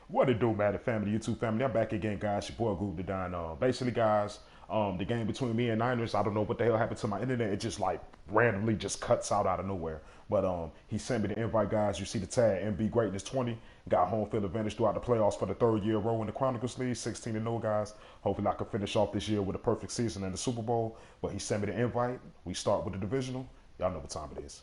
What it do, Madden family, YouTube family? I'm back again, guys. Your boy Groove the Don. Basically, guys, the game between me and Niners, I don't know what the hell happened to my internet. It just like randomly just cuts out of nowhere. But he sent me the invite, guys. You see the tag MB Greatness 20. Got home field advantage throughout the playoffs for the third year in a row in the Chronicles League, 16-0, guys. Hopefully, I can finish off this year with a perfect season and the Super Bowl. But he sent me the invite. We start with the divisional. Y'all know what time it is.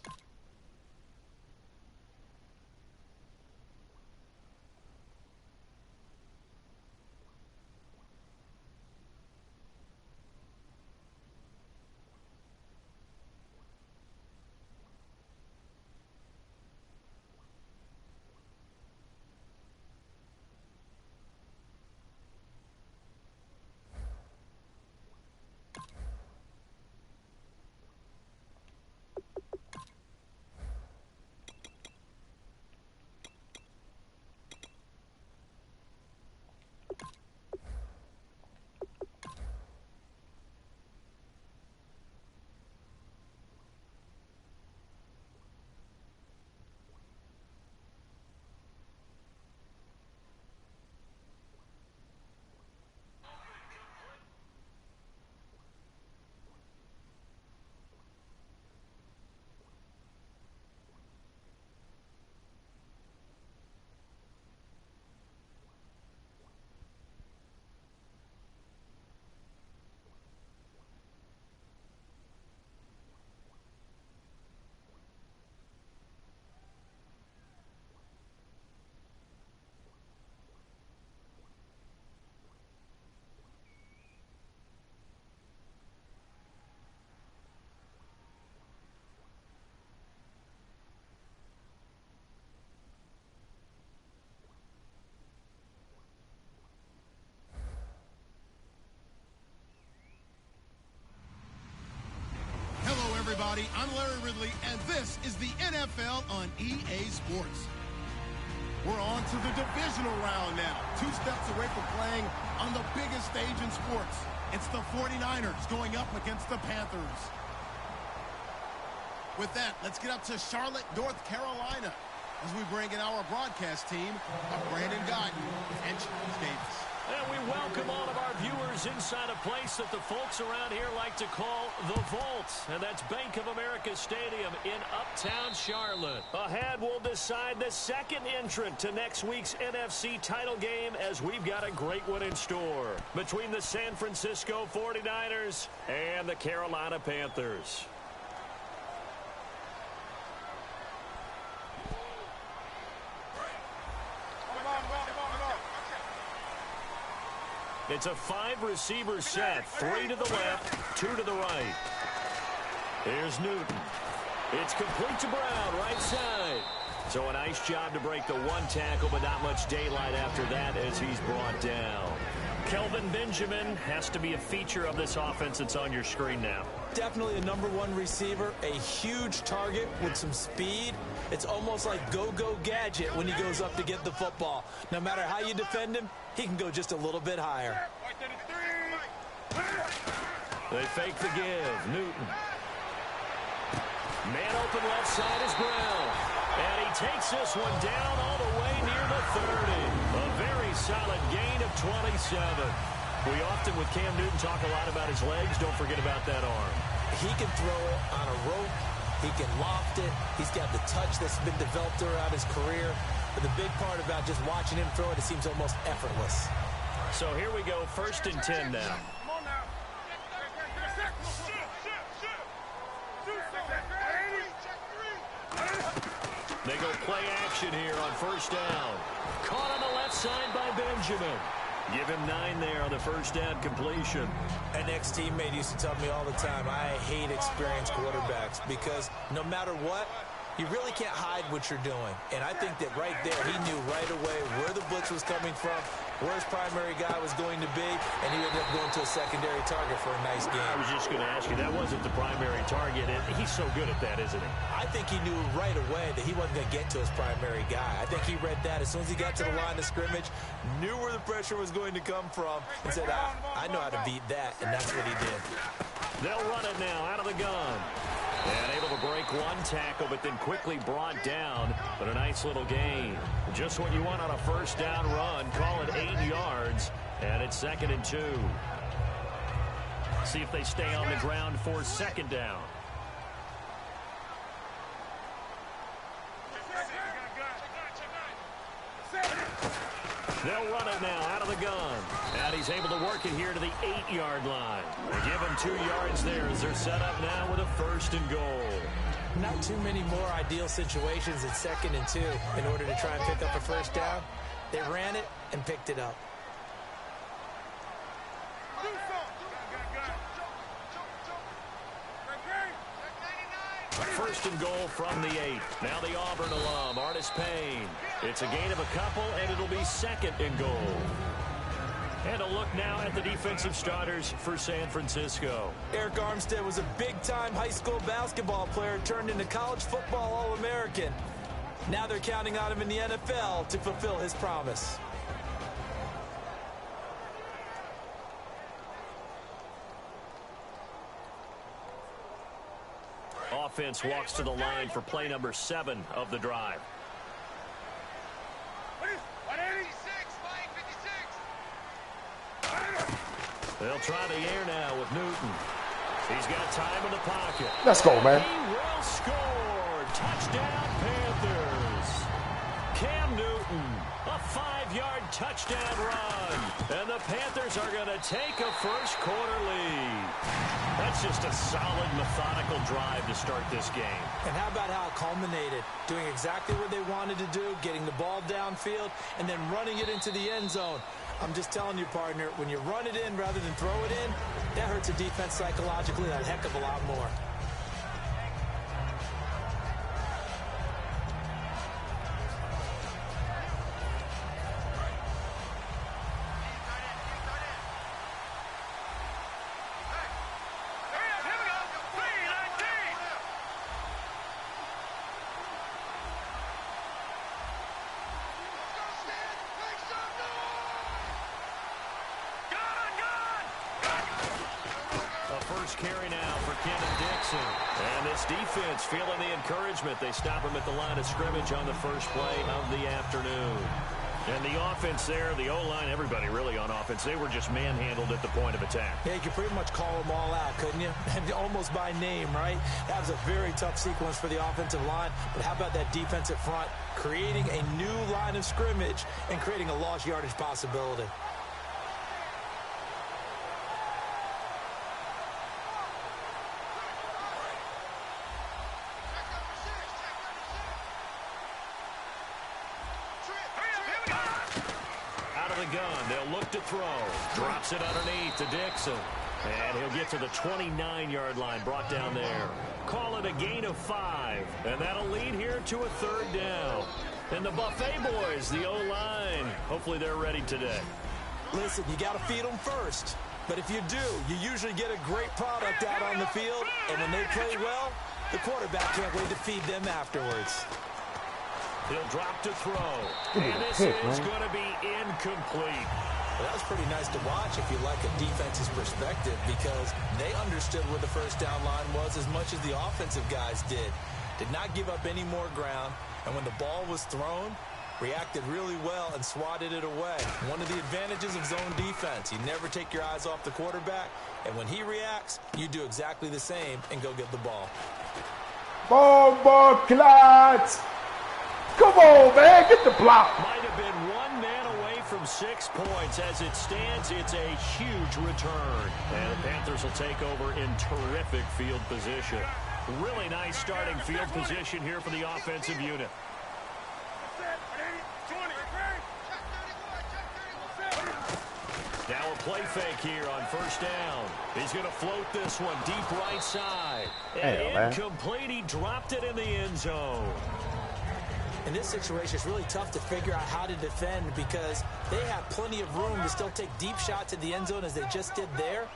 Everybody, I'm Larry Ridley, and this is the NFL on EA Sports. We're on to the divisional round now, 2 steps away from playing on the biggest stage in sports. It's the 49ers going up against the Panthers. With that, let's get up to Charlotte, North Carolina, as we bring in our broadcast team of Brandon Guyton and Charles Davis. And we welcome all of our viewers inside a place that the folks around here like to call the Vault. And that's Bank of America Stadium in Uptown Charlotte. Ahead, we'll decide the second entrant to next week's NFC title game, as we've got a great one in store between the San Francisco 49ers and the Carolina Panthers. It's a 5-receiver set. 3 to the left, 2 to the right. Here's Newton. It's complete to Brown, right side. So a nice job to break the 1 tackle, but not much daylight after that as he's brought down. Kelvin Benjamin has to be a feature of this offense that's on your screen now. Definitely a #1 receiver, a huge target with some speed. It's almost like go-go gadget when he goes up to get the football. No matter how you defend him, he can go just a little bit higher. They fake the give. Newton. Man open left side is Brown. And he takes this one down all the way near the 30. A very solid gain of 27. We often, with Cam Newton, talk a lot about his legs. Don't forget about that arm. He can throw it on a rope. He can loft it. He's got the touch that's been developed throughout his career. But the big part about just watching him throw it seems almost effortless. So here we go, 1st and 10 now. They go play action here on 1st down. Caught on the left side by Benjamin. Give him 9 there on the 1st down completion. An ex-teammate used to tell me all the time, I hate experienced quarterbacks because no matter what, you really can't hide what you're doing. And I think that right there, he knew right away where the blitz was coming from, where his primary guy was going to be, and he ended up going to a secondary target for a nice game. I was just going to ask you, that wasn't the primary target, and he's so good at that, isn't he? I think he knew right away that he wasn't going to get to his primary guy. I think he read that as soon as he got to the line of scrimmage, knew where the pressure was going to come from, and said, I know how to beat that, and that's what he did. They'll run it now out of the gun. And able to break one tackle, but then quickly brought down. But a nice little gain. Just what you want on a first down run. Call it 8 yards. And it's 2nd and 2. See if they stay on the ground for 2nd down. They'll run it now out of the gun. And he's able to work it here to the 8-yard line. They give him 2 yards there as they're set up now with a 1st and goal. Not too many more ideal situations at 2nd and 2 in order to try and pick up a first down. They ran it and picked it up. 1st and goal from the 8. Now the Auburn alum, Artis Payne. It's a gain of a couple, and it'll be 2nd and goal. And a look now at the defensive starters for San Francisco. Eric Armstead was a big-time high school basketball player turned into college football All-American. Now they're counting on him in the NFL to fulfill his promise. Offense walks to the line for play number 7 of the drive. They'll try the air now with Newton. He's got time in the pocket. Let's go, man. He will score. Touchdown, Panthers. Cam Newton, a 5-yard touchdown run. And the Panthers are going to take a first-quarter lead. That's just a solid, methodical drive to start this game. And how about how it culminated? Doing exactly what they wanted to do, getting the ball downfield, and then running it into the end zone. I'm just telling you, partner, when you run it in rather than throw it in, that hurts a defense psychologically a heck of a lot more. Carry now for Kenyon Dixon. And this defense feeling the encouragement. They stop him at the line of scrimmage on the first play of the afternoon. And the offense there, the O-line, everybody really on offense, they were just manhandled at the point of attack. Yeah, you could pretty much call them all out, couldn't you? And almost by name, right? That was a very tough sequence for the offensive line. But how about that defensive front creating a new line of scrimmage and creating a lost yardage possibility? Gun. They'll look to throw. Drops it underneath to Dixon. And he'll get to the 29-yard line, brought down there. Call it a gain of 5. And that'll lead here to a 3rd down. And the Buffet boys, the O-line, hopefully they're ready today. Listen, you got to feed them first. But if you do, you usually get a great product out on the field. And when they play well, the quarterback can't wait to feed them afterwards. He'll drop to throw. And this is going to be incomplete. Well, that was pretty nice to watch if you like a defense's perspective, because they understood where the first down line was as much as the offensive guys did. Did not give up any more ground, and when the ball was thrown, reacted really well and swatted it away. One of the advantages of zone defense, you never take your eyes off the quarterback, and when he reacts, you do exactly the same and go get the ball. Bomba clots! Come on, man, get the block. Might have been one man away from 6 points. As it stands, it's a huge return. And the Panthers will take over in terrific field position. Really nice starting field position here for the offensive unit. Now a play fake here on first down. He's going to float this one deep right side. And incomplete. He dropped it in the end zone. In this situation, it's really tough to figure out how to defend because they have plenty of room to still take deep shots at the end zone as they just did there.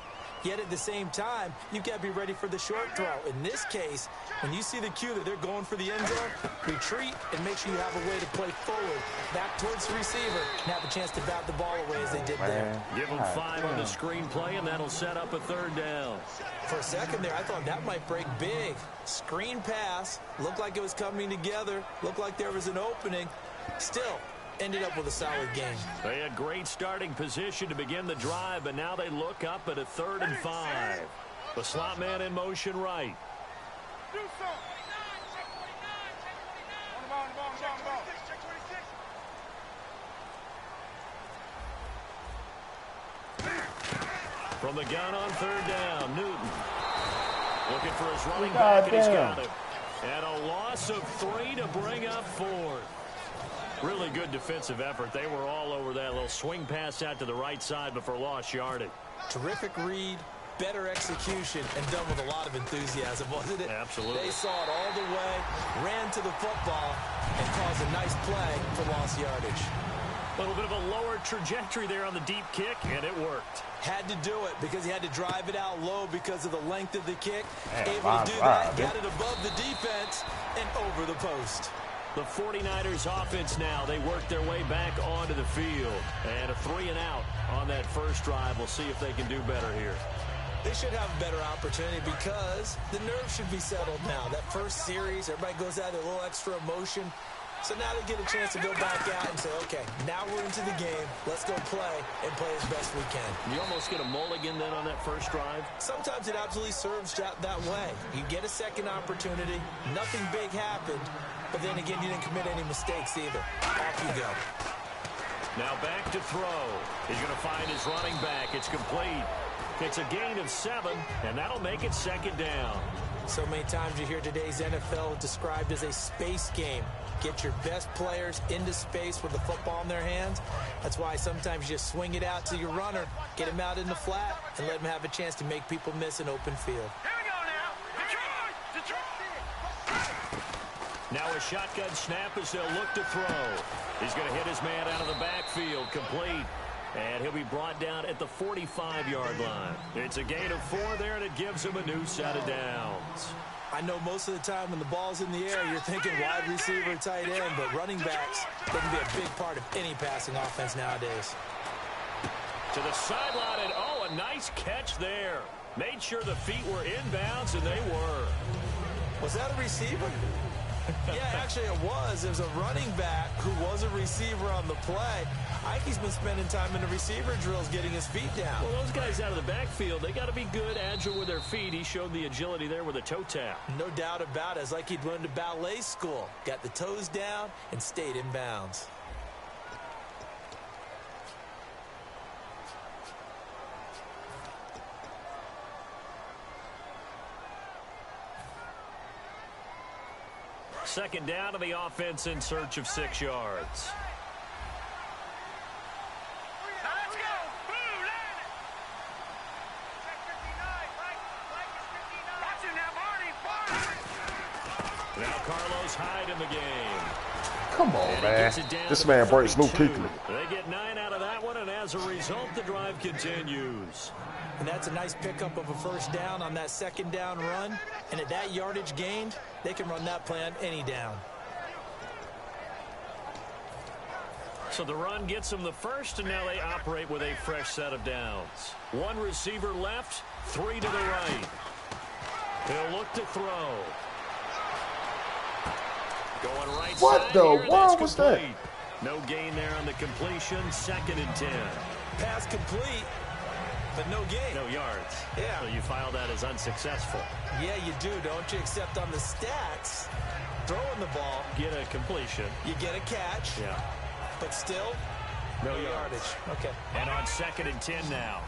Yet at the same time, you've got to be ready for the short throw. In this case, when you see the cue that they're going for the end zone, retreat and make sure you have a way to play forward, back towards the receiver, and have a chance to bat the ball away as they did there. Give them 5 on the screen play, and that'll set up a 3rd down. For a second there, I thought that might break big. Screen pass, looked like it was coming together, looked like there was an opening. Still, ended up with a solid game. They had great starting position to begin the drive, but now they look up at a 3rd and 5. The slot man in motion right. From the gun on 3rd down, Newton. Looking for his running back, and he's got it. And a loss of 3 to bring up 4th. Really good defensive effort. They were all over that little swing pass out to the right side before lost yardage. Terrific read, better execution, and done with a lot of enthusiasm, wasn't it? Absolutely. They saw it all the way, ran to the football, and caused a nice play for lost yardage. A little bit of a lower trajectory there on the deep kick, and it worked. Had to do it because he had to drive it out low because of the length of the kick. Able to do that, got it above the defense and over the post. The 49ers offense now, they work their way back onto the field. And a 3 and out on that first drive. We'll see if they can do better here. They should have a better opportunity because the nerves should be settled now. That first series, everybody goes out with a little extra emotion. So now they get a chance to go back out and say, okay, now we're into the game. Let's go play and play as best we can. You almost get a mulligan then on that first drive? Sometimes it absolutely serves that way. You get a second opportunity. Nothing big happened. But then again, you didn't commit any mistakes either. Off you go. Now back to throw. He's going to find his running back. It's complete. It's a gain of 7, and that'll make it 2nd down. So many times you hear today's NFL described as a space game. Get your best players into space with the football in their hands. That's why sometimes you swing it out to your runner, get him out in the flat, and let him have a chance to make people miss an open field. Here we go now. Detroit! Now a shotgun snap as they'll look to throw. He's going to hit his man out of the backfield, complete. And he'll be brought down at the 45-yard line. It's a gain of 4 there, and it gives him a new set of downs. I know most of the time when the ball's in the air, you're thinking wide receiver, tight end, but running backs, they can be a big part of any passing offense nowadays. To the sideline, and oh, a nice catch there. Made sure the feet were inbounds, and they were. Was that a receiver? Yeah, actually it was. There's a running back who was a receiver on the play. I think he's been spending time in the receiver drills getting his feet down. Well, those guys out of the backfield, they got to be good, agile with their feet. He showed the agility there with a toe tap. No doubt about it. It's like he'd run to ballet school. Got the toes down and stayed in bounds. Second down to the offense in search of 6 yards. Now Carlos Hyde in the game. Come on, man. This man breaks Luke Kuechly. They get 9 out of that one, and as a result, the drive continues. And that's a nice pickup of a first down on that second down run. And at that yardage gained, they can run that play on any down. So the run gets them the first, and now they operate with a fresh set of downs. 1 receiver left, 3 to the right. He'll look to throw. Going right what side the here, world was that? No gain there on the completion. 2nd and 10. Pass complete, but no gain. No yards. Yeah. So you file that as unsuccessful. Yeah, you do, don't you? Except on the stats, throwing the ball, Get a completion. you get a catch, Yeah. but still No yardage. Okay. And on 2nd and 10 now.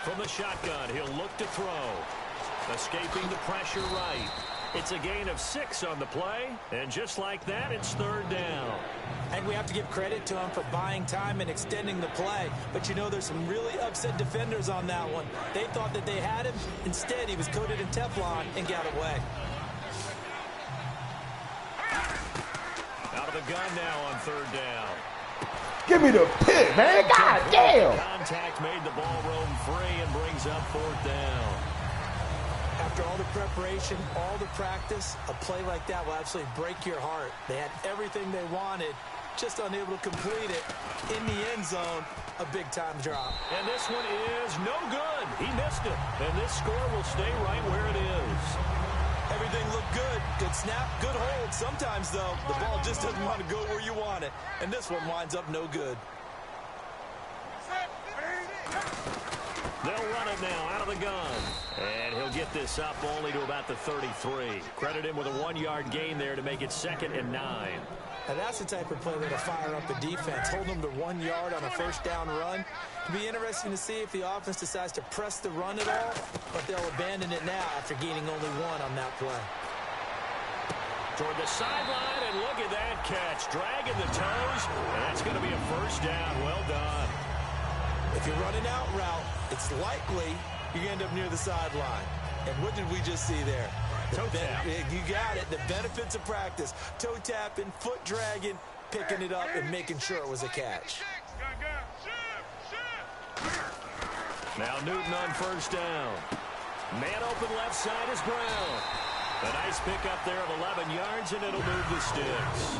From the shotgun, he'll look to throw. Escaping the pressure right. It's a gain of 6 on the play, and just like that, it's 3rd down. And we have to give credit to him for buying time and extending the play. But you know, there's some really upset defenders on that one. They thought that they had him. Instead, he was coated in Teflon and got away. the gun now on third down. Give me the pick, man. God damn. Contact made the ball roam free and brings up fourth down. After all the preparation, all the practice, a play like that will absolutely break your heart. They had everything they wanted, just unable to complete it. In the end zone, a big-time drop. And this one is no good. He missed it. And this score will stay right where it is. Everything looked good. Good snap, good hold. Sometimes, though, the ball just doesn't want to go where you want it. And this one winds up no good. They'll run it now out of the gun. And he'll get this up only to about the 33. Credit him with a 1-yard gain there to make it 2nd and 9. And that's the type of play that'll fire up the defense. Hold them to 1 yard on a first down run. It'll be interesting to see if the offense decides to press the run at all, but they'll abandon it now after gaining only 1 on that play. Toward the sideline, and look at that catch. Dragging the toes, and that's going to be a first down. Well done. If you're running out route, it's likely you're going to end up near the sideline. And what did we just see there? Toe tap. You got it. The benefits of practice. Toe tapping, foot dragging, picking it up, and making sure it was a catch. Now Newton on first down. Man open left side is Brown. A nice pickup there of 11 yards, and it'll move the sticks.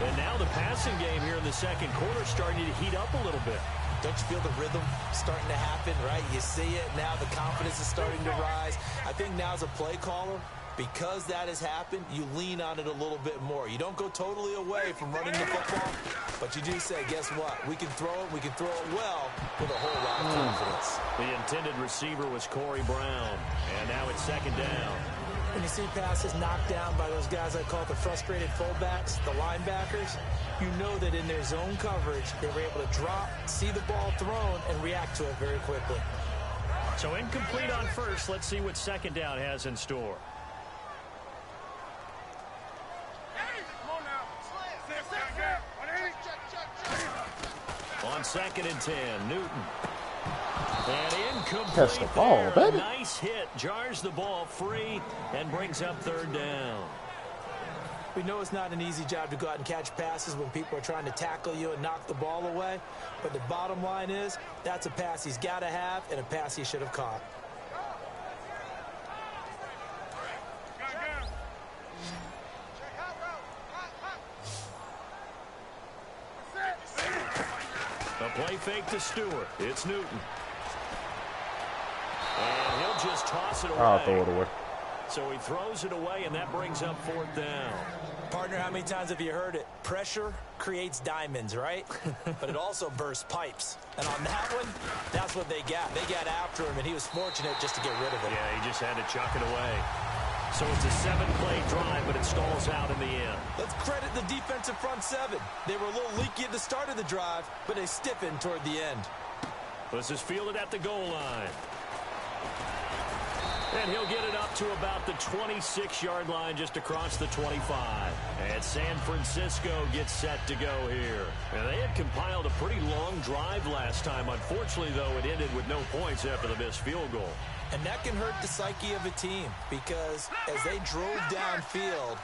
And now the passing game here in the second quarter starting to heat up a little bit. Don't you feel the rhythm starting to happen, right? You see it. Now the confidence is starting to rise. I think now as a play caller, because that has happened, you lean on it a little bit more. You don't go totally away from running the football, but you do say, guess what? We can throw it. We can throw it well with a whole lot of confidence. The intended receiver was Corey Brown, and now it's 2nd down. When you see passes knocked down by those guys I call the frustrated fullbacks, the linebackers, you know that in their zone coverage, they were able to drop, see the ball thrown, and react to it very quickly. So incomplete on first. Let's see what 2nd down has in store. On 2nd and 10, Newton. And incomplete. Catch the ball, baby. Nice hit. Jars the ball free and brings up 3rd down. We know it's not an easy job to go out and catch passes when people are trying to tackle you and knock the ball away. But the bottom line is, that's a pass he's got to have and a pass he should have caught. A play fake to Stewart. It's Newton. And he'll just toss it away. I'll throw it away. So he throws it away, and that brings up 4th down. Partner, how many times have you heard it? Pressure creates diamonds, right? But it also bursts pipes. And on that one, that's what they got. They got after him, and he was fortunate just to get rid of it. Yeah, he just had to chuck it away. So it's a 7-play drive, but it stalls out in the end. Let's credit the defensive front 7. They were a little leaky at the start of the drive, but they stiffened toward the end. This is fielded at the goal line. And he'll get it up to about the 26-yard line, just across the 25. And San Francisco gets set to go here. And they had compiled a pretty long drive last time. Unfortunately, though, it ended with no points after the missed field goal. And that can hurt the psyche of a team, because as they drove downfield,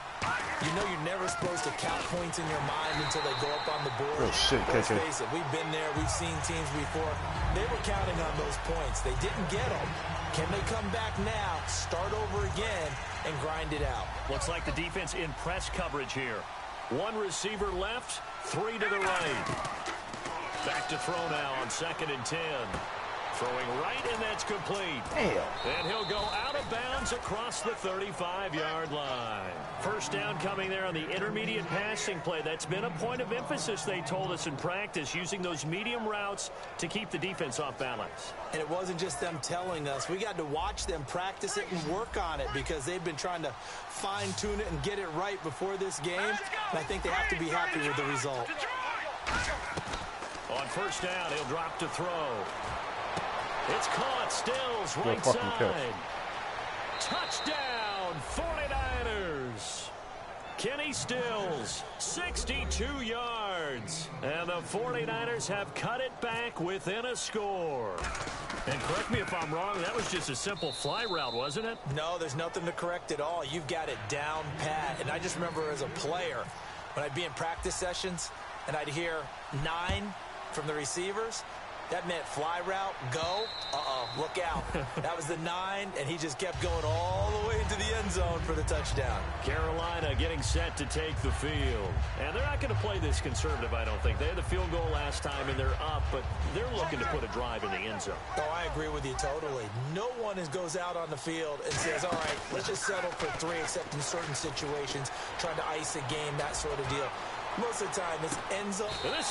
you know you're never supposed to count points in your mind until they go up on the board. Oh, shit, Let's KK. face it, we've been there, we've seen teams before. They were counting on those points. They didn't get them. Can they come back now, start over again, and grind it out? Looks like the defense in press coverage here. 1 receiver left, 3 to the right. Back to throw now on 2nd and 10. Throwing right, and that's complete. Damn. And he'll go out of bounds across the 35-yard line. First down coming there on the intermediate passing play. That's been a point of emphasis, they told us in practice, using those medium routes to keep the defense off balance. And it wasn't just them telling us. We got to watch them practice it and work on it, because they've been trying to fine-tune it and get it right before this game. And I think they have to be happy with the result. On first down, he'll drop to throw. It's caught. Stills Good right fucking side. Touchdown, 49ers. Kenny Stills, 62 yards. And the 49ers have cut it back within a score. And correct me if I'm wrong, that was just a simple fly route, wasn't it? No, there's nothing to correct at all. You've got it down pat. And I just remember as a player, When I'd be in practice sessions and I'd hear 9 from the receivers, that meant fly route, go, look out. That was the 9, and he just kept going all the way into the end zone for the touchdown. Carolina getting set to take the field. And they're not going to play this conservative, I don't think. They had the field goal last time, and they're up, but they're looking to put a drive in the end zone. Oh, I agree with you totally. No one goes out on the field and says, all right, let's just settle for 3, except in certain situations, trying to ice a game, that sort of deal. Most of the time, it's end zone.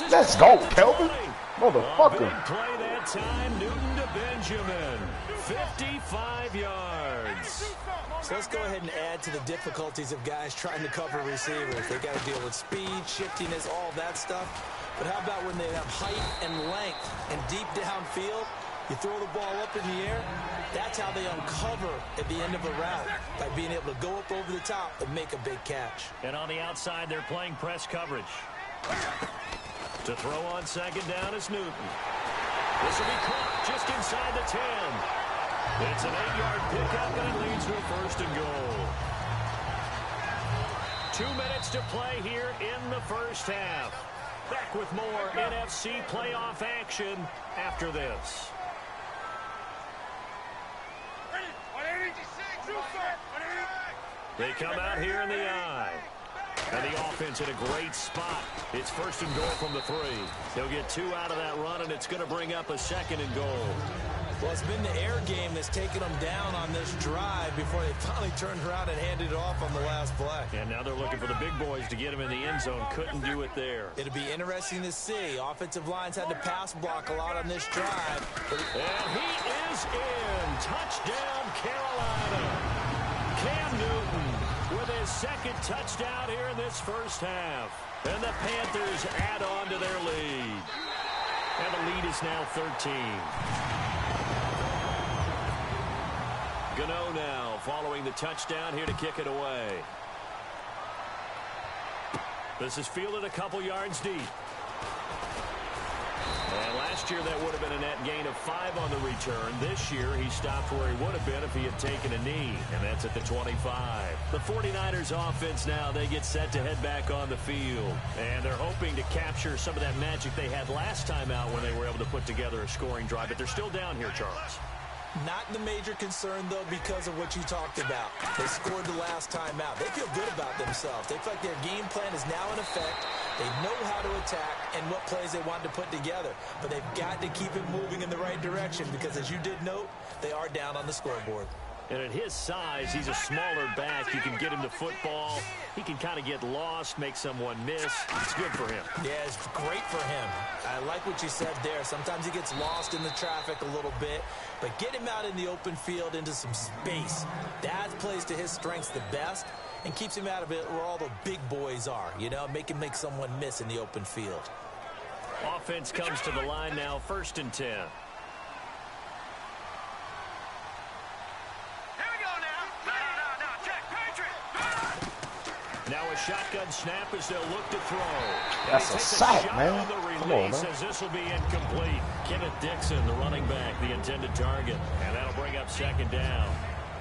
Let's go, Kelvin. Motherfucker. Big play that time. Newton to Benjamin. 55 yards. So let's go ahead and add to the difficulties of guys trying to cover receivers. They got to deal with speed, shiftiness, all that stuff. But how about when they have height and length and deep downfield? You throw the ball up in the air, that's how they uncover at the end of a route, by being able to go up over the top and make a big catch. And on the outside, they're playing press coverage. To throw on second down is Newton. This will be caught just inside the 10. It's an 8-yard pickup, and it leads to a first and goal. 2 minutes to play here in the first half. Back with more NFC playoff action after this. They come out here in the eye. And the offense in a great spot. It's first and goal from the 3. They'll get 2 out of that run, and it's going to bring up a second and goal. Well, it's been the air game that's taken them down on this drive before they finally turned around and handed it off on the last play. And now they're looking for the big boys to get him in the end zone. Couldn't do it there. It'll be interesting to see. Offensive lines had to pass block a lot on this drive. And he is in. Touchdown, Carolina. Cam Newton with his second touchdown here in this first half. And the Panthers add on to their lead. And the lead is now 13. Gano now following the touchdown here to kick it away. This is fielded a couple yards deep. And last year that would have been a net gain of 5 on the return. This year he stopped where he would have been if he had taken a knee, and that's at the 25. The 49ers offense now, they get set to head back on the field. And they're hoping to capture some of that magic they had last time out when they were able to put together a scoring drive. But they're still down here, Charles. Not the major concern, though, because of what you talked about. They scored the last time out. They feel good about themselves. They feel like their game plan is now in effect. They know how to attack and what plays they want to put together. But they've got to keep it moving in the right direction because, as you did note, they are down on the scoreboard. And at his size, he's a smaller back. You can get him to football. He can kind of get lost, make someone miss. It's good for him. Yeah, it's great for him. I like what you said there. Sometimes he gets lost in the traffic a little bit. But get him out in the open field into some space. That plays to his strengths the best and keeps him out of it where all the big boys are. You know, make him make someone miss in the open field. Offense comes to the line now, 1st and 10. Now a shotgun snap as they'll look to throw. That's a sack, man. Come on, man. Says this will be incomplete. Kenneth Dixon, the running back, the intended target. And that'll bring up 2nd down.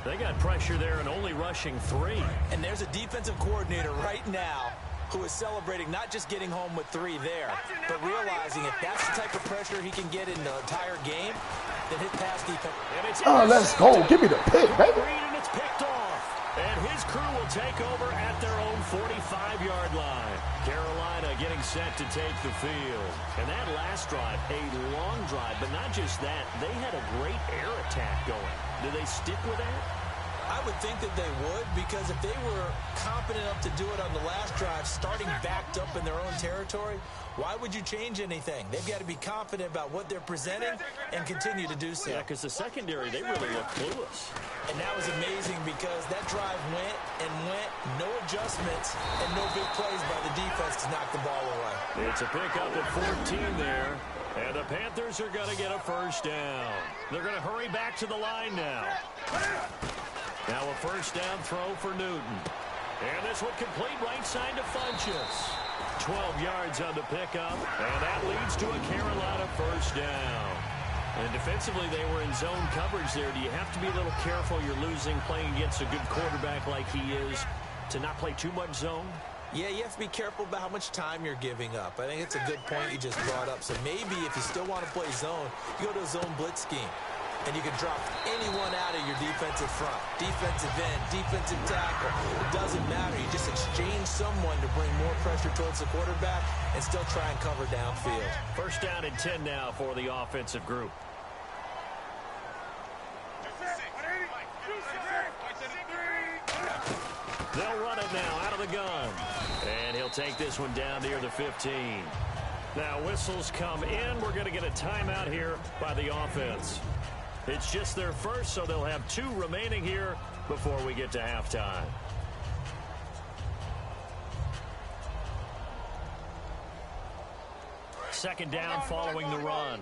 They got pressure there and only rushing 3. And there's a defensive coordinator right now who is celebrating not just getting home with 3 there, but realizing if that's the type of pressure he can get in the entire game, then his pass defense. Oh, let's go. Give me the pick, baby. And it's picked off. And his crew will take over at their own 45-yard line. Carolina getting set to take the field. And that last drive, a long drive, but not just that. They had a great air attack going. Do they stick with that? I would think that they would, because if they were confident enough to do it on the last drive, starting backed up in their own territory, why would you change anything? They've got to be confident about what they're presenting and continue to do so. Yeah, because the secondary, they really look clueless. And that was amazing because that drive went and went, no adjustments, and no big plays by the defense to knock the ball away. It's a pickup at 14 there, and the Panthers are going to get a first down. They're going to hurry back to the line now. Now a first down throw for Newton. And this one complete right side to Funchess. 12 yards on the pickup, and that leads to a Carolina first down. And defensively, they were in zone coverage there. Do you have to be a little careful? You're losing, playing against a good quarterback like he is, to not play too much zone? Yeah, you have to be careful about how much time you're giving up. I think it's a good point you just brought up. So maybe if you still want to play zone, you go to a zone blitz scheme. And you can drop anyone out of your defensive front. Defensive end, defensive tackle. It doesn't matter. You just exchange someone to bring more pressure towards the quarterback and still try and cover downfield. First down and 10 now for the offensive group. They'll run it now out of the gun. And he'll take this one down near the 15. Now whistles come in. We're going to get a timeout here by the offense. It's just their first, so they'll have 2 remaining here before we get to halftime. Second down following the run.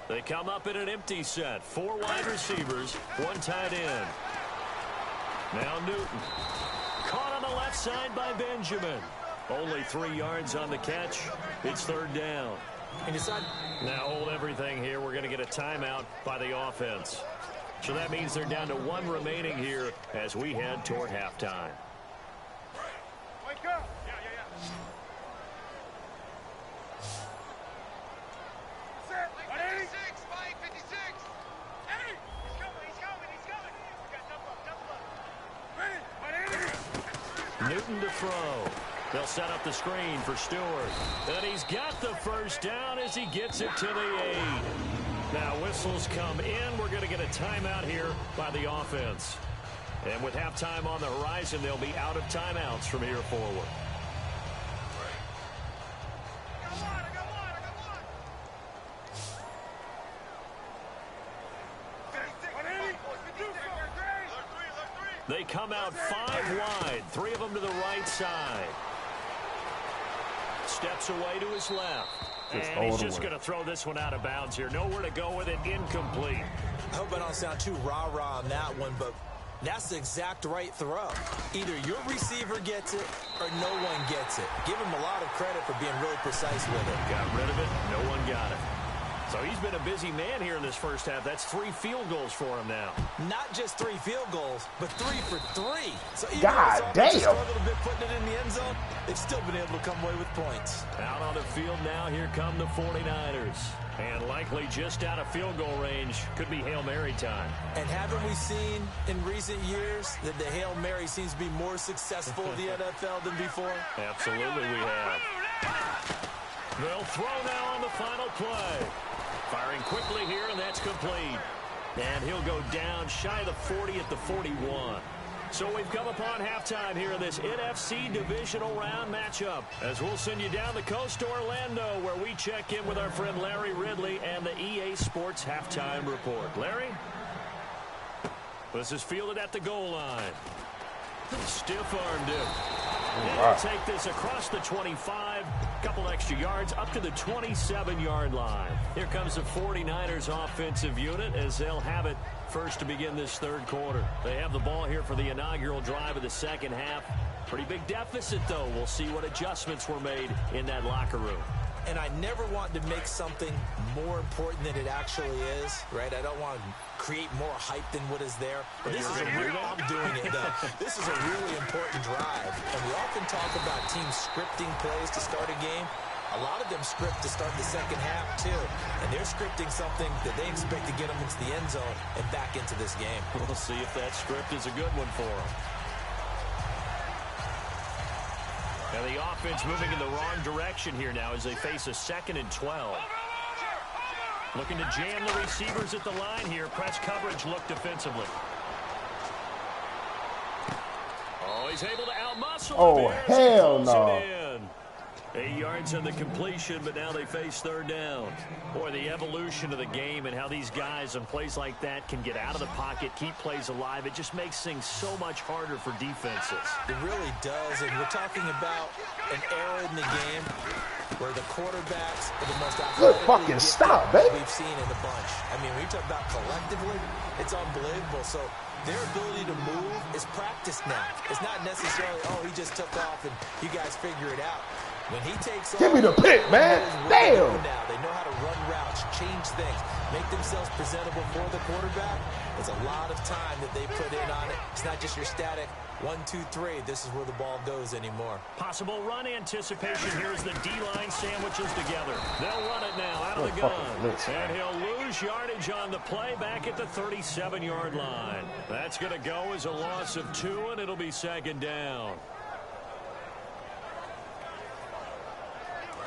They come up in an empty set. 4 wide receivers, 1 tight end. Now Newton. Caught on the left side by Benjamin. Only 3 yards on the catch. It's third down. Now hold everything here. We're going to get a timeout by the offense. So that means they're down to 1 remaining here as we head toward halftime. Wake up. Set. 56, 56. Hey, he's coming. We got double up. Ready. Newton to throw. They'll set up the screen for Stewart. And he's got the first down as he gets it to the 8. Now whistles come in. We're going to get a timeout here by the offense. And with halftime on the horizon, they'll be out of timeouts from here forward. I got one. They come out 5 wide. 3 of them to the right side. Steps away to his left. And he's just going to throw this one out of bounds here. Nowhere to go with it. Incomplete. I hope I don't sound too rah-rah on that one, but that's the exact right throw. Either your receiver gets it or no one gets it. Give him a lot of credit for being really precise with it. Got rid of it. No one got it. So he's been a busy man here in this first half. That's 3 field goals for him now. Not just 3 field goals, but 3 for 3. So even God damn. struggled a bit putting it in the end zone, they've still been able to come away with points. Out on the field now, here come the 49ers. And likely just out of field goal range. Could be Hail Mary time. And haven't we seen in recent years that the Hail Mary seems to be more successful in the NFL than before? Absolutely we have. They'll throw now on the final play. Firing quickly here, and that's complete. And he'll go down shy of the 40 at the 41. So we've come upon halftime here in this NFC Divisional Round matchup. As we'll send you down the coast to Orlando, where we check in with our friend Larry Ridley and the EA Sports Halftime Report. Larry? This is fielded at the goal line. Stiff-armed him. And he'll take this across the 25, couple extra yards, up to the 27-yard line. Here comes the 49ers offensive unit as they'll have it first to begin this third quarter. They have the ball here for the inaugural drive of the second half. Pretty big deficit, though. We'll see what adjustments were made in that locker room. And I never want to make something more important than it actually is, right? I don't want to create more hype than what is there. But this is I'm doing it, though. This is a really important drive. And we often talk about teams scripting plays to start a game. A lot of them script to start the second half, too. And they're scripting something that they expect to get them into the end zone and back into this game. We'll see if that script is a good one for them. And the offense moving in the wrong direction here now as they face a 2nd and 12. Looking to jam the receivers at the line here. Press coverage look defensively. Oh, he's able to outmuscle. Oh, hell no. 8 yards on the completion, but now they face third down. Boy, the evolution of the game and how these guys on plays like that can get out of the pocket, keep plays alive, it just makes things so much harder for defenses. It really does, and we're talking about an era in the game where the quarterbacks are the most athletic fucking stop, baby. we've seen in the bunch. I mean, when you talk about collectively, it's unbelievable. So their ability to move is practiced now. It's not necessarily, oh, he just took off and you guys figure it out. When he takes off, give me the pick, man. Damn. Now they know how to run routes, change things. make themselves presentable for the quarterback, it's a lot of time that they put in on it. It's not just your static 1, 2, 3. This is where the ball goes anymore. Possible run anticipation here as the D-line sandwiches together. They'll run it now out of the gun. And he'll lose yardage on the play back at the 37-yard line. That's going to go as a loss of 2, and it'll be second down.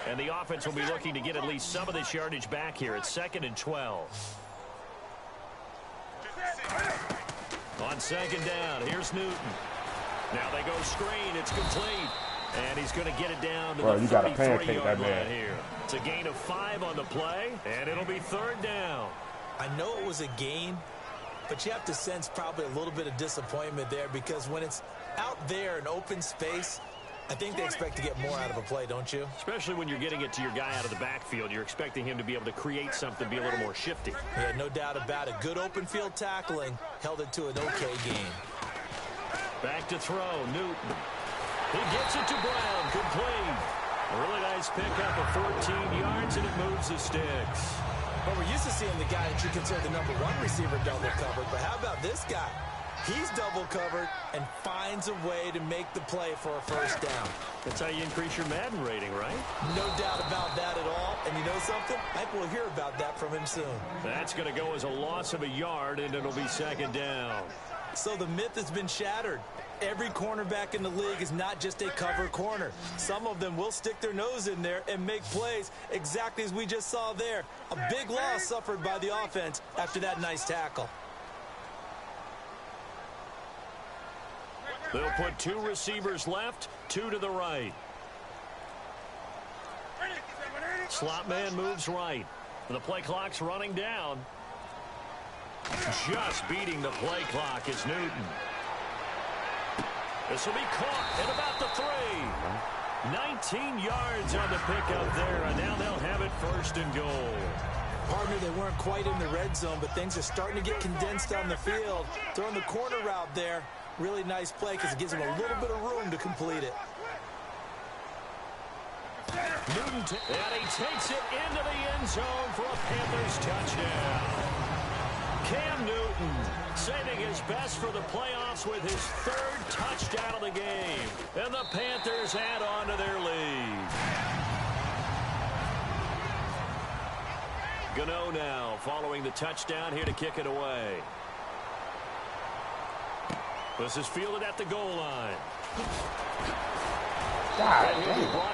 And the offense will be looking to get at least some of this yardage back here. It's 2nd and 12. On second down, here's Newton. Now they go screen. It's complete. And he's going to get it down to the 33-yard line here. It's a gain of 5 on the play, and it'll be 3rd down. I know it was a gain, but you have to sense probably a little bit of disappointment there because when it's out there in open space, I think they expect to get more out of a play, don't you? Especially when you're getting it to your guy out of the backfield. You're expecting him to be able to create something, be a little more shifty. Yeah, no doubt about it. Good open field tackling held it to an okay game. Back to throw, Newton. He gets it to Brown, complete. A really nice pickup of 14 yards, and it moves the sticks. But we're used to seeing the guy that you consider the number 1 receiver double covered. But how about this guy? He's double covered and finds a way to make the play for a first down. That's how you increase your Madden rating, right? No doubt about that at all. And you know something? I think we'll hear about that from him soon. That's going to go as a loss of a yard, and it'll be second down. So the myth has been shattered. Every cornerback in the league is not just a cover corner. Some of them will stick their nose in there and make plays exactly as we just saw there. A big loss suffered by the offense after that nice tackle. They'll put 2 receivers left, 2 to the right. Slot man moves right. The play clock's running down. Just beating the play clock is Newton. This will be caught at about the 3. 19 yards on the pickup there, and now they'll have it 1st and goal. Partner, they weren't quite in the red zone, but things are starting to get condensed on the field. Throwing the corner route there. Really nice play because it gives him a little bit of room to complete it. Newton, and he takes it into the end zone for a Panthers touchdown. Cam Newton saving his best for the playoffs with his 3rd touchdown of the game. And the Panthers add on to their lead. Gano now following the touchdown here to kick it away. This is fielded at the goal line. God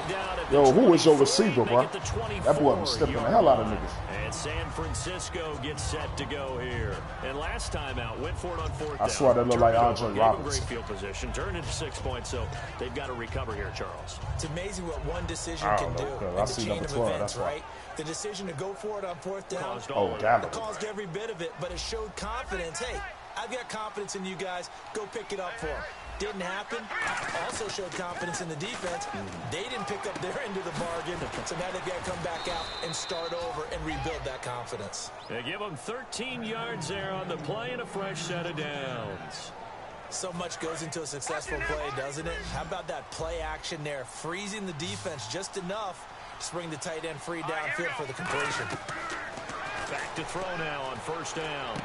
damn. Yo, who is your receiver, bro? That boy was stepping the hell out of niggas. And San Francisco gets set to go here. And last time out, went for it on 4th down. I swear that looked like Andre Roberts. Great field position, turned into 6 points, so they've got to recover here, Charles. It's amazing what one decision can do in the chain of events, right? The decision to go for it on 4th down, it caused every bit of it, but it showed confidence. Hey, I've got confidence in you guys. Go pick it up for them. Didn't happen. Also showed confidence in the defense. They didn't pick up their end of the bargain, so now they've got to come back out and start over and rebuild that confidence. They give them 13 yards there on the play and a fresh set of downs. So much goes into a successful play, doesn't it? How about that play action there, freezing the defense just enough to bring the tight end free downfield for the completion. Back to throw now on 1st down.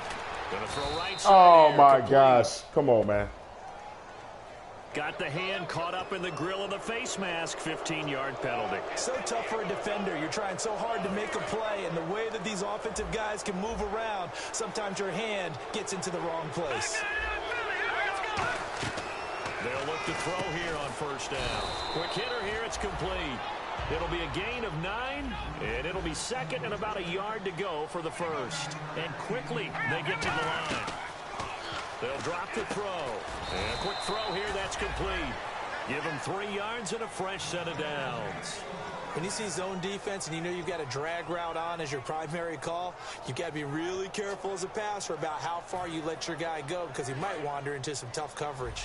Gonna throw right side. Oh my gosh. Come on, man. Got the hand caught up in the grill of the face mask. 15-yard penalty. So tough for a defender. You're trying so hard to make a play, and the way that these offensive guys can move around, sometimes your hand gets into the wrong place. They'll look to throw here on 1st down. Quick hitter here. It's complete. It'll be a gain of 9, and it'll be 2nd and about a yard to go for the 1st. And quickly they get to the line. They'll drop the throw. And a quick throw here. That's complete. Give them 3 yards and a fresh set of downs. When you see zone defense and you know you've got a drag route on as your primary call, you've got to be really careful as a passer about how far you let your guy go because he might wander into some tough coverage.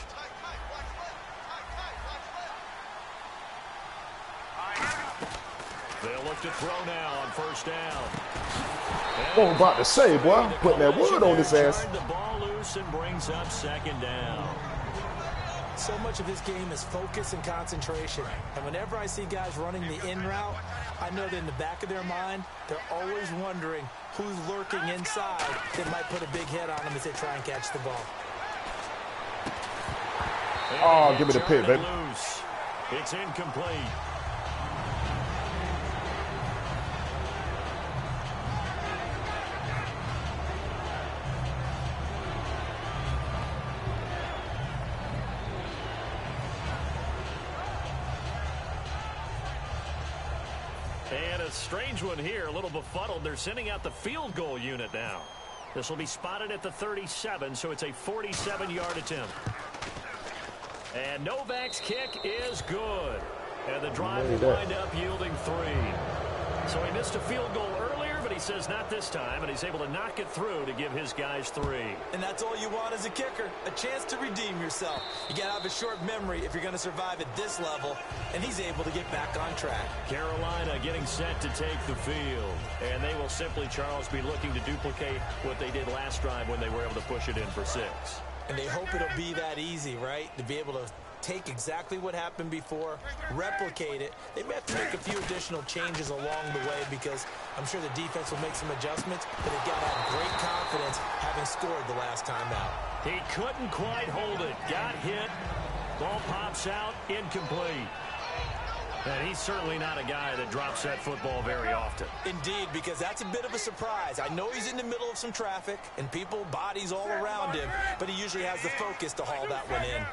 They'll look to throw now on 1st down. What I'm about to say, boy. I'm putting that wood on his ass. The ball loose and brings up 2nd down. So much of his game is focus and concentration. And whenever I see guys running the in route, I know that in the back of their mind, they're always wondering who's lurking inside that might put a big hit on them as they try and catch the ball. Oh, give me the pick, baby. Loose. It's incomplete. And a strange one here, a little befuddled. They're sending out the field goal unit now. This will be spotted at the 37, so it's a 47-yard attempt. And Novak's kick is good. And the drive will wind up yielding 3. So he missed a field goal earlier, but he says not this time, and he's able to knock it through to give his guys 3. And that's all you want as a kicker, a chance to redeem yourself. You got to have a short memory if you're going to survive at this level, and he's able to get back on track. Carolina getting set to take the field. And they will simply, Charles, be looking to duplicate what they did last drive when they were able to push it in for 6. And they hope it'll be that easy, right? To be able to take exactly what happened before, replicate it. They may have to make a few additional changes along the way because I'm sure the defense will make some adjustments, but they've got to have great confidence having scored the last time out. He couldn't quite hold it. Got hit. Ball pops out. Incomplete. And he's certainly not a guy that drops that football very often. Indeed, because that's a bit of a surprise. I know he's in the middle of some traffic and people, bodies all around him, but he usually has the focus to haul that one in.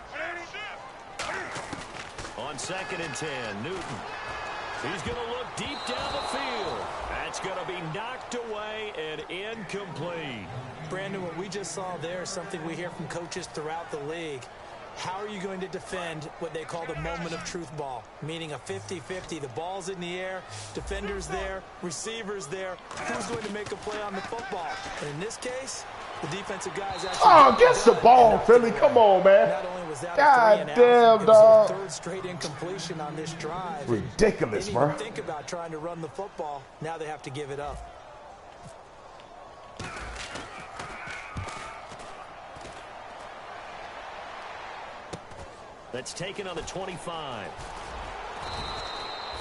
On 2nd and 10, Newton. He's going to look deep down the field. That's going to be knocked away and incomplete. Brandon, what we just saw there is something we hear from coaches throughout the league. How are you going to defend what they call the moment of truth ball, meaning a 50-50? The ball's in the air, defenders there, receivers there. Who's going to make a play on the football? And in this case, the defensive guys actually... Oh, get the ball, Philly. Come on, man. Not only was that God a 3-and-out, damn, it was dog. a 3rd straight incompletion on this drive. Ridiculous, they didn't bro. even think about trying to run the football. Now they have to give it up. That's taken on the 25.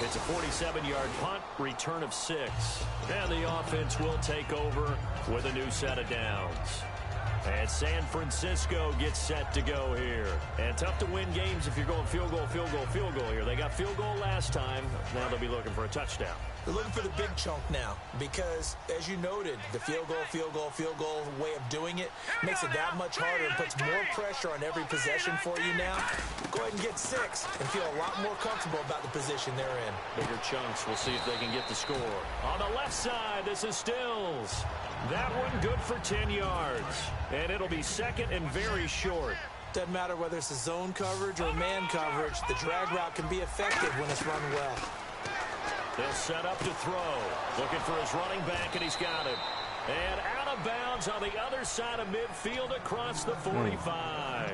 It's a 47-yard punt, return of 6. And the offense will take over with a new set of downs. And San Francisco gets set to go here. And tough to win games if you're going field goal, field goal, field goal here. They got field goal last time. Now they'll be looking for a touchdown. They're looking for the big chunk now because, as you noted, the field goal way of doing it makes it that much harder and puts more pressure on every possession for you now. Go ahead and get 6 and feel a lot more comfortable about the position they're in. Bigger chunks. We'll see if they can get the score. On the left side, this is Stills. That one good for 10 yards. And it'll be 2nd and very short. Doesn't matter whether it's a zone coverage or man coverage, the drag route can be effective when it's run well. They'll set up to throw. Looking for his running back, and he's got it. And out of bounds on the other side of midfield across the 45.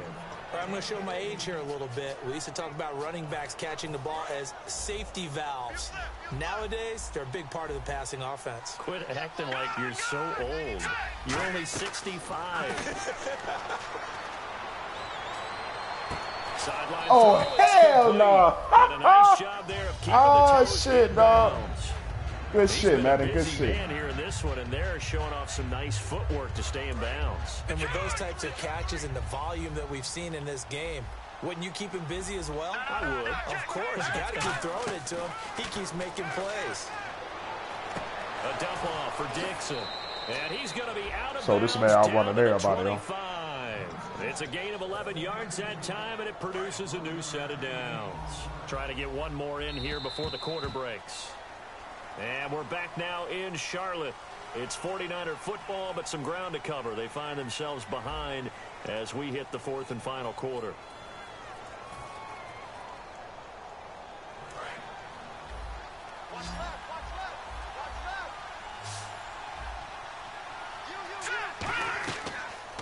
I'm going to show my age here a little bit. We used to talk about running backs catching the ball as safety valves. Nowadays, they're a big part of the passing offense. Quit acting like you're so old. You're only 65. Sideline Oh, hell no. Did a nice job there of keeping the toes shit, in dog. bounds. Good He's shit, been man. a Good busy shit. man here in this one, and they're showing off some nice footwork to stay in bounds. And with those types of catches and the volume that we've seen in this game, wouldn't you keep him busy as well? I would. Of course. You got to keep throwing it to him. He keeps making plays. A dump off for Dixon. And he's going to be out of So this bounds man, I down wanted to the everybody, though. 25. It's a gain of 11 yards that time, and it produces a new set of downs. Trying to get one more in here before the quarter breaks. And we're back now in Charlotte. It's 49er football, but some ground to cover. They find themselves behind as we hit the 4th and final quarter.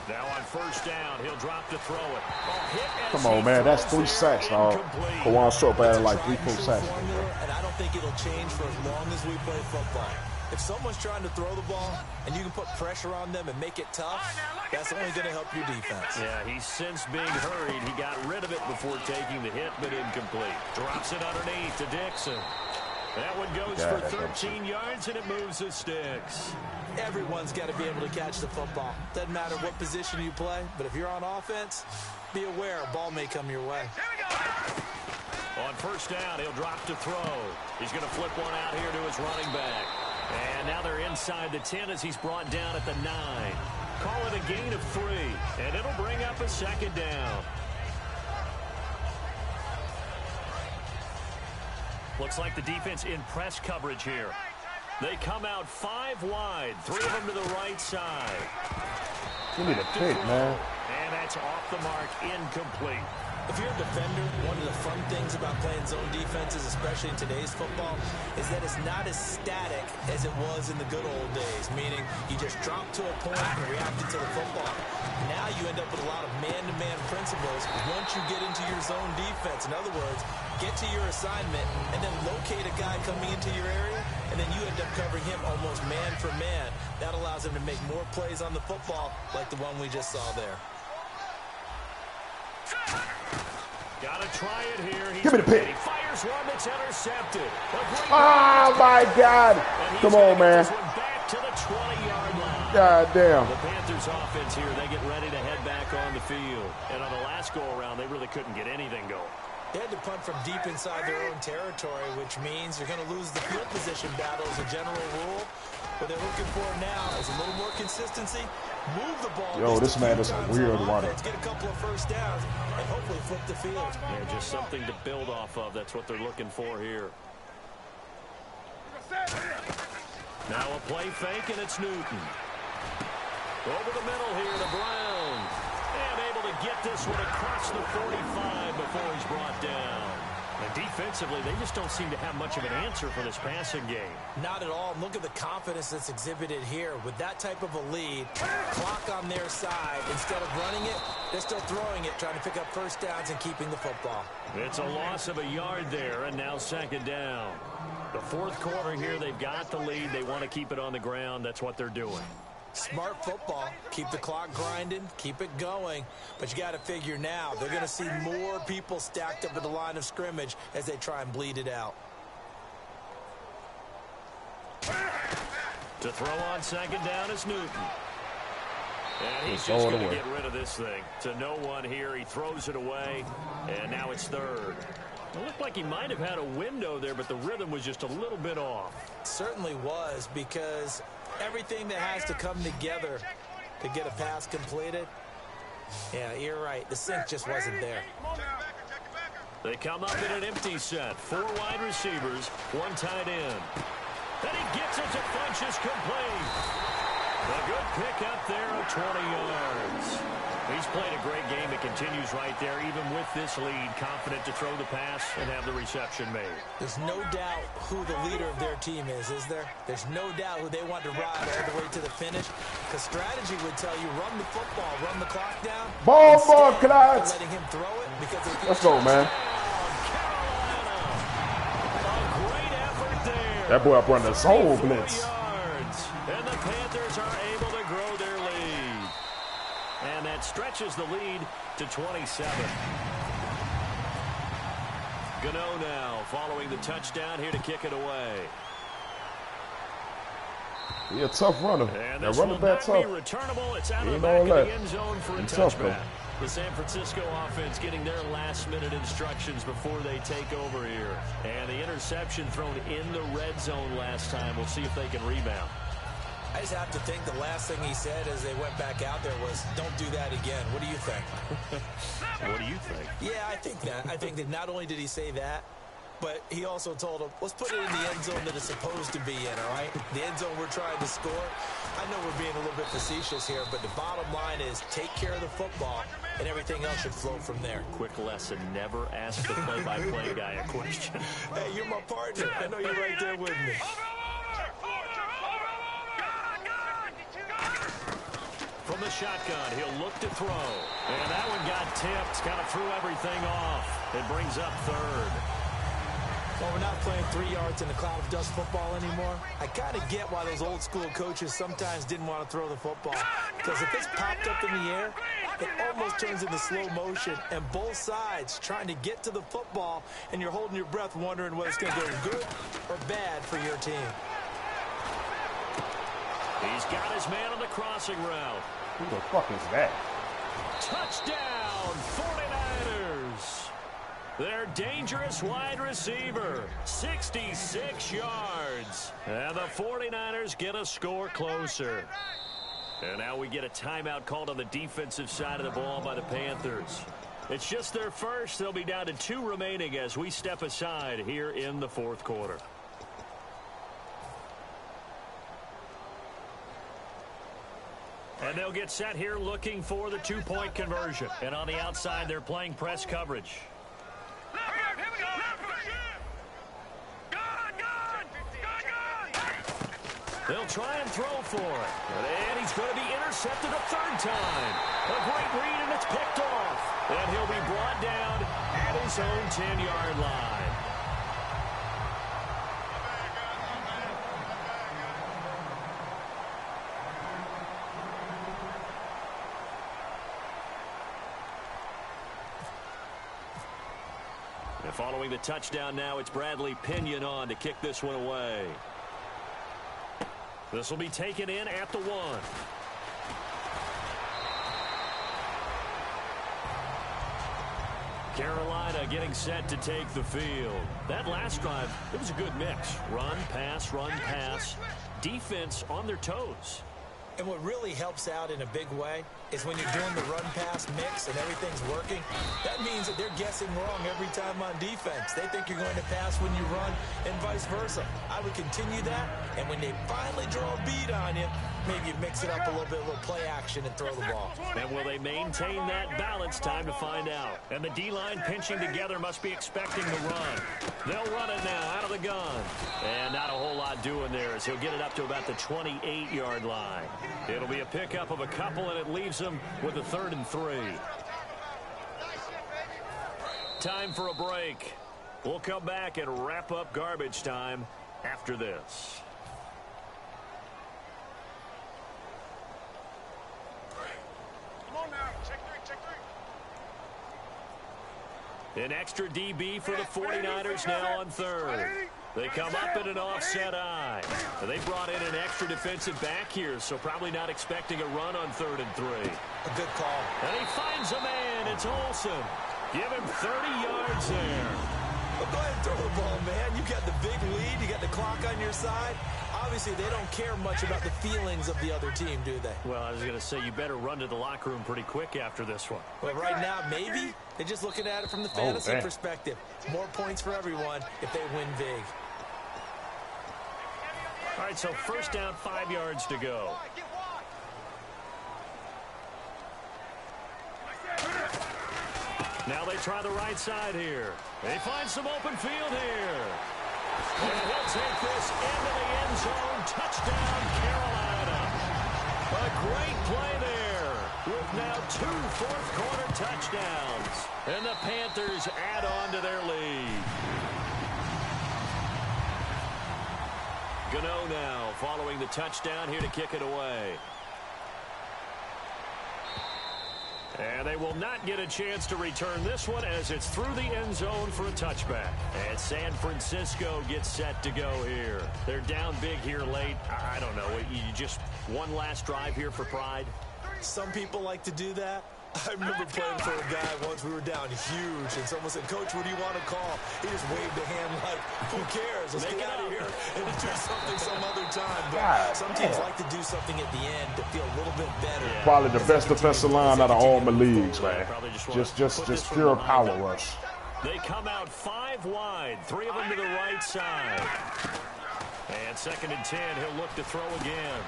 Now on 1st down, he'll drop to throw it. Come on, man. That's 3 sacks, dog. Kawan Short had like 3 full sacks. And I don't think it'll change for as long as we play football. If someone's trying to throw the ball and you can put pressure on them and make it tough, that's only going to help your defense. Yeah, he's since being hurried. He got rid of it before taking the hit, but incomplete. Drops it underneath to Dixon. That one goes for 13 yards, and it moves the sticks. Everyone's got to be able to catch the football. Doesn't matter what position you play, but if you're on offense, be aware a ball may come your way. On first down, he'll drop to throw. He's going to flip one out here to his running back. And now they're inside the 10 as he's brought down at the 9. Call it a gain of 3, and it'll bring up a second down. Looks like the defense in press coverage here. They come out 5 wide, 3 of them to the right side. You need a pick, man. And that's off the mark, incomplete. If you're a defender, one of the fun things about playing zone defenses, especially in today's football, is that it's not as static as it was in the good old days, meaning you just drop to a point and reacted to the football. Now you end up with a lot of man-to-man principles once you get into your zone defense. In other words, get to your assignment and then locate a guy coming into your area, and then you end up covering him almost man for man. That allows him to make more plays on the football like the one we just saw there. Gotta try it here. Give me the pick. He fires one that's intercepted. Oh, my God. Come on, man. This one back to the 20-yard line. God damn. The Panthers offense here, they get ready to head back on the field. And on the last go-around, they really couldn't get anything going. They had to punt from deep inside their own territory, which means you're going to lose the field position battle as a general rule. What they're looking for now is a little more consistency. Move the ball. Yo, this man is a weird water. Get a couple of first downs and hopefully flip the field. Yeah, just something to build off of. That's what they're looking for here. Now a play fake, and it's Newton. Over the middle here to Brown. And able to get this one across the 45 before he's brought down. And defensively, they just don't seem to have much of an answer for this passing game. Not at all. Look at the confidence that's exhibited here. With that type of a lead, clock on their side, instead of running it, they're still throwing it, trying to pick up first downs and keeping the football. It's a loss of a yard there, and now second down. The fourth quarter here, they've got the lead. They want to keep it on the ground. That's what they're doing. Smart football. Keep the clock grinding. Keep it going. But you got to figure now, they're going to see more people stacked up at the line of scrimmage as they try and bleed it out. To throw on second down is Newton. And he's just going to get rid of this thing. To no one here. He throws it away, and now it's third. It looked like he might have had a window there, but the rhythm was just a little bit off. It certainly was, because everything that has to come together to get a pass completed, yeah, you're right. The sync just wasn't there. They come up in an empty set. 4 wide receivers, 1 tight end. And he gets it to Funchess complete. A good pick up there of 20 yards. He's played a great game. It continues right there, even with this lead, confident to throw the pass and have the reception made. There's no doubt who the leader of their team is there? There's no doubt who they want to ride all the way to the finish. Because strategy would tell you, run the football, run the clock down. Ball, Clyde. Letting him throw it because let's go, man. Carolina. A great effort there. That boy up on the soul blitz. And the Panthers are able to grow their lead. And that stretches the lead to 27. Gano now following the touchdown here to kick it away. He a tough runner. And that this running will back not be tough. returnable. It's out of the Ain't back all of that. the end zone for a Tough, touchback. The San Francisco offense getting their last-minute instructions before they take over here. And the interception thrown in the red zone last time. We'll see if they can rebound. I just have to think the last thing he said as they went back out there was, don't do that again. What do you think? What do you think? Yeah, I think that. I think that not only did he say that, but he also told him, let's put it in the end zone that it's supposed to be in, all right? The end zone we're trying to score. I know we're being a little bit facetious here, but the bottom line is take care of the football, and everything else should flow from there. Quick lesson, never ask the play-by-play guy a question. Hey, you're my partner. I know you're right there with me. From the shotgun, he'll look to throw. And that one got tipped, kind of threw everything off. It brings up third. Well, we're not playing 3 yards in a cloud of dust football anymore. I kind of get why those old school coaches sometimes didn't want to throw the football. Because if it's popped up in the air, it almost turns into slow motion. And both sides trying to get to the football, and you're holding your breath wondering whether it's going to go good or bad for your team. He's got his man on the crossing route. Who the fuck is that? Touchdown, 49ers. Their dangerous wide receiver, 66 yards. And the 49ers get a score closer. And now we get a timeout called on the defensive side of the ball by the Panthers. It's just their first. They'll be down to 2 remaining as we step aside here in the fourth quarter. And they'll get set here looking for the 2-point conversion. And on the outside, they're playing press coverage. They'll try and throw for it. And he's going to be intercepted a third time. A great read, and it's picked off. And he'll be brought down at his own 10-yard line. And following the touchdown now, it's Bradley Pinion on to kick this one away. This will be taken in at the 1. Carolina getting set to take the field. That last drive, it was a good mix. Run, pass. Defense on their toes. And what really helps out in a big way is when you're doing the run-pass mix and everything's working, that means that they're guessing wrong every time on defense. They think you're going to pass when you run and vice versa. I would continue that, and when they finally draw a bead on you, maybe you mix it up a little bit, a little play action, and throw the ball. And will they maintain that balance? Time to find out. And the D-line pinching together must be expecting the run. They'll run it now out of the gun. And not a whole lot doing there as he'll get it up to about the 28-yard line. It'll be a pickup of a couple, and it leaves them with a 3rd and 3. Time for a break. We'll come back and wrap up garbage time after this. Come on now. Check 3. An extra DB for the 49ers now on 3rd. They come up in an offset eye. They brought in an extra defensive back here, so probably not expecting a run on 3rd and 3. A good call. And he finds a man. It's Olsen. Give him 30 yards there. Well, go ahead and throw the ball, man. You got the big lead. You got the clock on your side. Obviously, they don't care much about the feelings of the other team, do they? Well, I was going to say, you better run to the locker room pretty quick after this one. Well, right now, maybe. They're just looking at it from the fantasy perspective. More points for everyone if they win big. All right, so first down, 5 yards to go. Now they try the right side here. They find some open field here. And he'll take this into the end zone. Touchdown, Carolina. A great play there with now 2 fourth-quarter touchdowns. And the Panthers add on to their lead. Gano now following the touchdown here to kick it away. And they will not get a chance to return this one as it's through the end zone for a touchback. And San Francisco gets set to go here. They're down big here late. I don't know. You just one last drive here for pride? Some people like to do that. I remember playing for a guy once. We were down huge, and someone said, "Coach, what do you want to call?" He just waved a hand like, "Who cares? Let's get out of here and do something some other time." But some teams like to do something at the end to feel a little bit better. Yeah. Probably the best defensive line out of all my leagues, man. Just pure power rush. They come out 5 wide, 3 of them to the right side. And 2nd and 10, he'll look to throw again.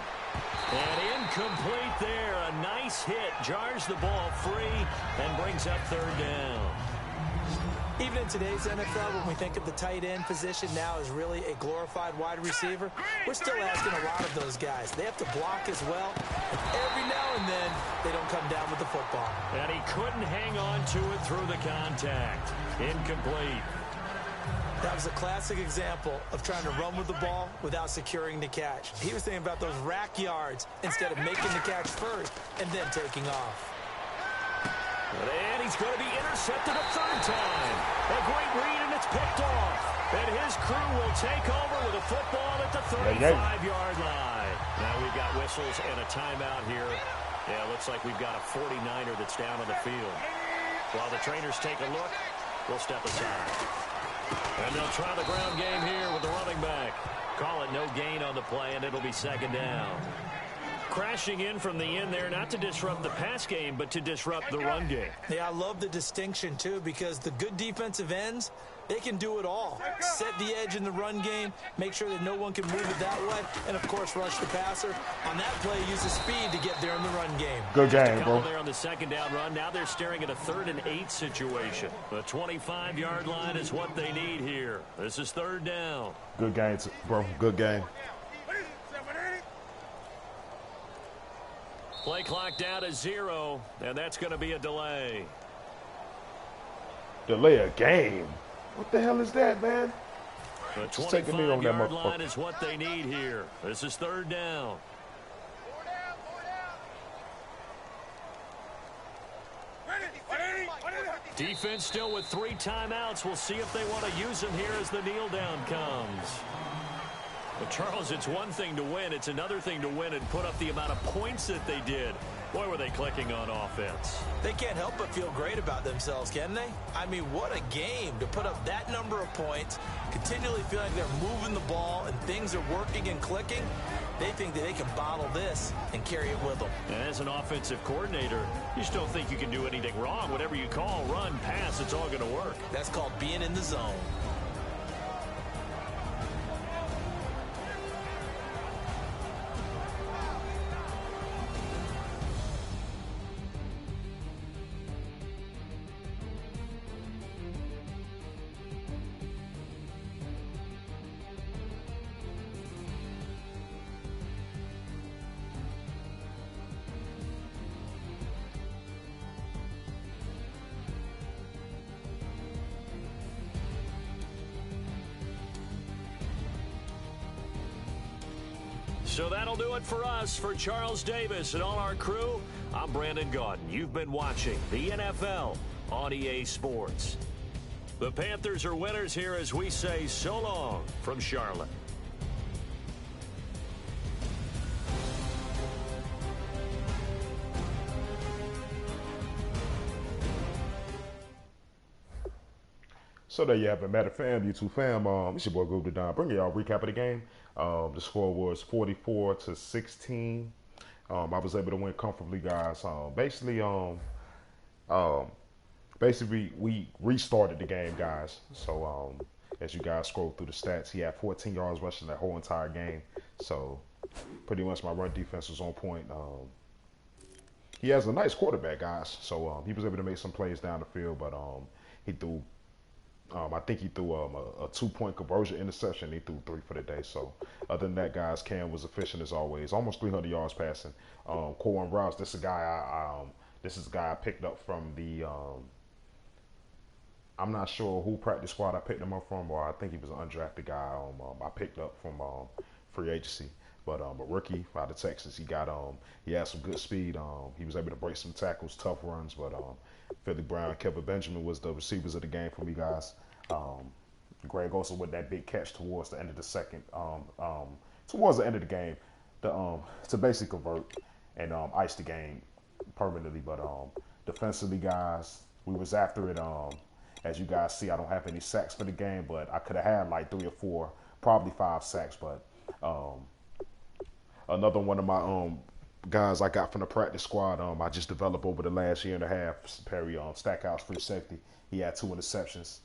And incomplete there. A nice hit. Jars the ball free and brings up 3rd down. Even in today's NFL, when we think of the tight end position now as really a glorified wide receiver, we're still asking a lot of those guys. They have to block as well. And every now and then, they don't come down with the football. And he couldn't hang on to it through the contact. Incomplete. That was a classic example of trying to run with the ball without securing the catch. He was thinking about those rack yards instead of making the catch first and then taking off. And he's going to be intercepted a third time. A great read, and it's picked off. And his crew will take over with a football at the 35-yard line. Now we've got whistles and a timeout here. Yeah, looks like we've got a 49er that's down on the field. While the trainers take a look, we'll step aside. And they'll try the ground game here with the running back. Call it no gain on the play, and it'll be second down. Crashing in from the end there, not to disrupt the pass game, but to disrupt the run game. Yeah, I love the distinction, too, because the good defensive ends, they can do it all. Set the edge in the run game, make sure that no one can move it that way, and, of course, rush the passer. On that play, use the speed to get there in the run game. Good game, bro. There on the second down run. Now they're staring at a 3rd and 8 situation. The 25-yard line is what they need here. This is 3rd down. Good game, bro. Good game. Play clock down to 0, and that's going to be a delay. Delay a game? What the hell is that, man? The 25-yard line is what they need here. This is 3rd down. Defense still with 3 timeouts. We'll see if they want to use them here as the kneel down comes. But Charles, it's one thing to win. It's another thing to win and put up the amount of points that they did. Boy, were they clicking on offense. They can't help but feel great about themselves, can they? I mean, what a game to put up that number of points, continually feel like they're moving the ball and things are working and clicking. They think that they can bottle this and carry it with them. And as an offensive coordinator, you just don't think you can do anything wrong. Whatever you call, run, pass, it's all going to work. That's called being in the zone. So that'll do it for us. For Charles Davis and all our crew, I'm Brandon Gaudin. You've been watching the NFL on EA Sports. The Panthers are winners here as we say so long from Charlotte. So there you have it, Madden fam, YouTube fam. It's your boy Groove the Don. Bringing y'all a recap of the game. The score was 44-16. I was able to win comfortably, guys. Basically, we restarted the game, guys. So as you guys scroll through the stats, he had 14 yards rushing that whole entire game. So pretty much my run defense was on point. He has a nice quarterback, guys. So he was able to make some plays down the field, but he threw. I think he threw a 2-point conversion interception. He threw 3 for the day. So other than that, guys, Cam was efficient as always. Almost 300 yards passing. Corwin Rouse, this is a guy I picked up from the. I'm not sure who practice squad I picked him up from, or I think he was an undrafted guy. I picked up from free agency. But a rookie out of Texas, he had some good speed. He was able to break some tackles, tough runs. But Philly Brown, Kevin Benjamin was the receivers of the game for me, guys. Greg also with that big catch towards the end of the second, towards the end of the game, to basically convert and ice the game permanently. But defensively, guys, we was after it. As you guys see, I don't have any sacks for the game, but I could have had like 3 or 4, probably 5 sacks. But another one of my guys I got from the practice squad, I just developed over the last year and a half, Perry Stackhouse, free safety. He had 2 interceptions.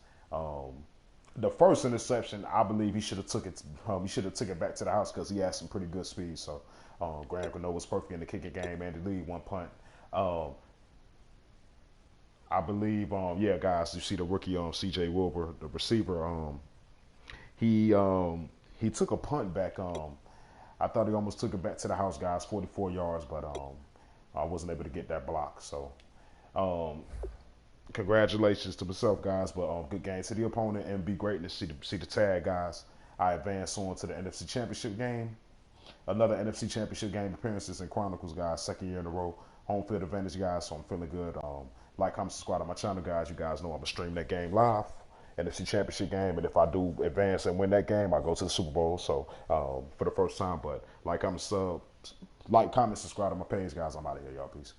The first interception, I believe he should have took it. He should have took it back to the house because he had some pretty good speed. So Graham Gano was perfect in the kicking game. Andy Lee, 1 punt. I believe, yeah, guys, you see the rookie C.J. Wilbur, the receiver. He took a punt back. I thought he almost took it back to the house, guys, 44 yards, but I wasn't able to get that block. So congratulations to myself, guys. But good game to the opponent and be great to see the tag, guys. I advance on to the NFC Championship game. Another NFC Championship game appearances in Chronicles, guys. Second year in a row. Home field advantage, guys. So I'm feeling good. Like, comment, subscribe to my channel, guys. You guys know I'm gonna stream that game live. NFC Championship game, and if I do advance and win that game, I go to the Super Bowl. So for the first time, but like, comment, subscribe to my page, guys. I'm out of here, y'all. Peace.